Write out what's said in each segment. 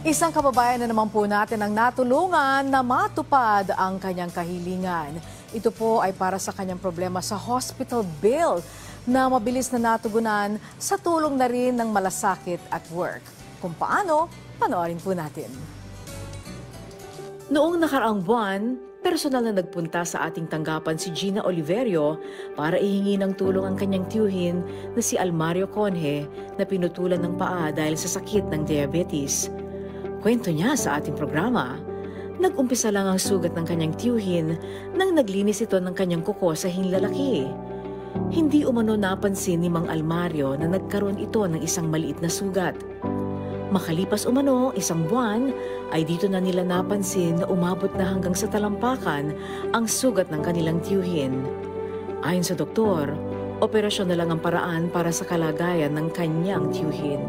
Isang kababayan na naman po natin ang natulungan na matupad ang kanyang kahilingan. Ito po ay para sa kanyang problema sa hospital bill na mabilis na natugunan sa tulong na rin ng malasakit at work. Kung paano, panoorin po natin. Noong nakaraang buwan, personal na nagpunta sa ating tanggapan si Gina Oliverio para ihingi ng tulong ang kanyang tiyuhin na si Almario Conje na pinutulan ng paa dahil sa sakit ng diabetes. Kwento niya sa ating programa, nag-umpisa lang ang sugat ng kanyang tiyuhin nang naglinis ito ng kanyang kuko sa hinlalaki. Hindi umano napansin ni Mang Almario na nagkaroon ito ng isang maliit na sugat. Makalipas umano isang buwan, ay dito na nila napansin na umabot na hanggang sa talampakan ang sugat ng kanilang tiyuhin. Ayon sa doktor, operasyon na lang ang paraan para sa kalagayan ng kanyang tiyuhin.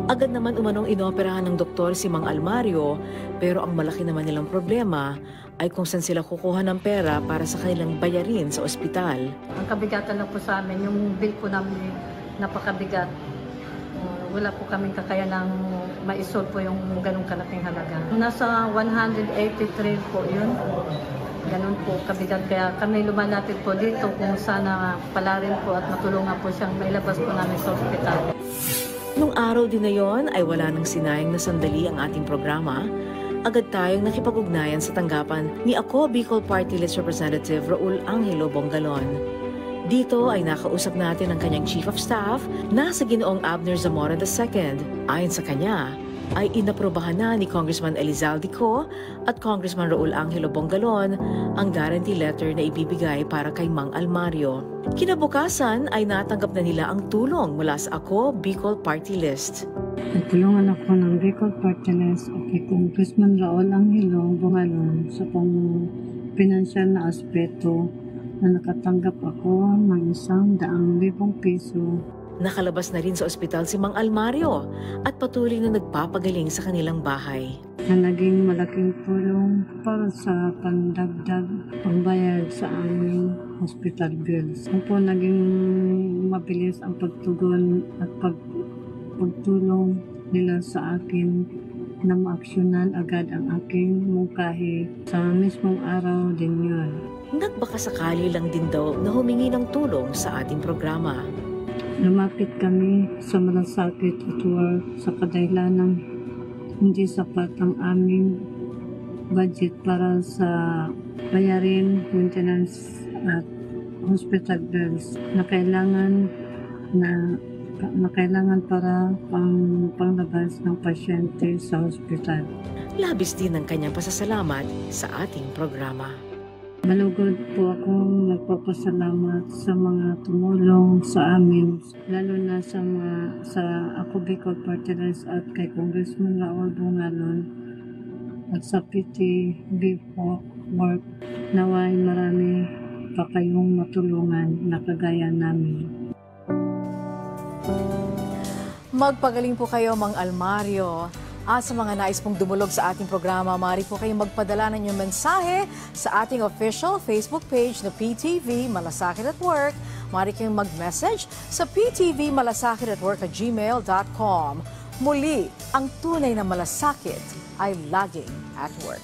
Agad naman umanong inoperahan ng doktor si Mang Almario, pero ang malaki naman nilang problema ay kung saan sila kukuha ng pera para sa kanilang bayarin sa ospital. Ang kabigatan lang po sa amin, yung bill po namin napakabigat. Wala po kaming kakayanang ma-solve po yung ganong kalaking halaga. Nasa 183 po yun. Ganon po kabigat. Kaya kami lumalapit po dito kung sana palarin po at matulungan po siyang mailabas po namin sa ospital. Nung araw din na yon ay wala nang sinayang na sandali ang ating programa. Agad tayong nakipag-ugnayan sa tanggapan ni Ako Bicol Party List Representative Raul Angelo Bongalon. Dito ay nakausap natin ang kanyang Chief of Staff na si Ginoong Abner Zamora II. Ayon sa kanya, ay inaprobahan na ni Congressman Elizalde Co at Congressman Raul Angelo Bongalon ang guarantee letter na ibibigay para kay Mang Almario. Kinabukasan ay natanggap na nila ang tulong mula sa Ako Bicol Party List. Nagtulungan ako ng Bicol Party List at kay Congressman Raul Angelo Bongalon sa pinansyal na aspeto na nakatanggap ako ng 100,000 piso. Nakalabas na rin sa ospital si Mang Almario at patuloy na nagpapagaling sa kanilang bahay. Na naging malaking tulong para sa pandagdag pambayad sa aming hospital bills. Kung po naging mabilis ang pagtugon at pagtulong nila sa akin na maaksyonan agad ang aking mungkahi sa mismong araw din yun. Nagbakasakali lang din daw na humingi ng tulong sa ating programa. Lumapit kami sa malasakit at work sa kadahilanang hindi sapat ang aming budget para sa bayarin, maintenance at hospital bills na kailangan para panglabas ng pasyente sa hospital. Labis din ang kanyang pasasalamat sa ating programa. Malugod po akong nagpapasalamat sa mga tumulong sa amin, lalo na sa Ako Bicol Party List at kay Congressman Raul Bongalon at sa PTV Work. Naway marami pa kayong matulungan na kagaya namin. Magpagaling po kayo, Mang Almario. At sa mga nais pong dumulog sa ating programa, maaari po kayong magpadala ng inyong mensahe sa ating official Facebook page na PTV Malasakit at Work. Maaari kayong mag-message sa ptvmalasakit@gmail.com. Muli, ang tunay na malasakit ay laging at work.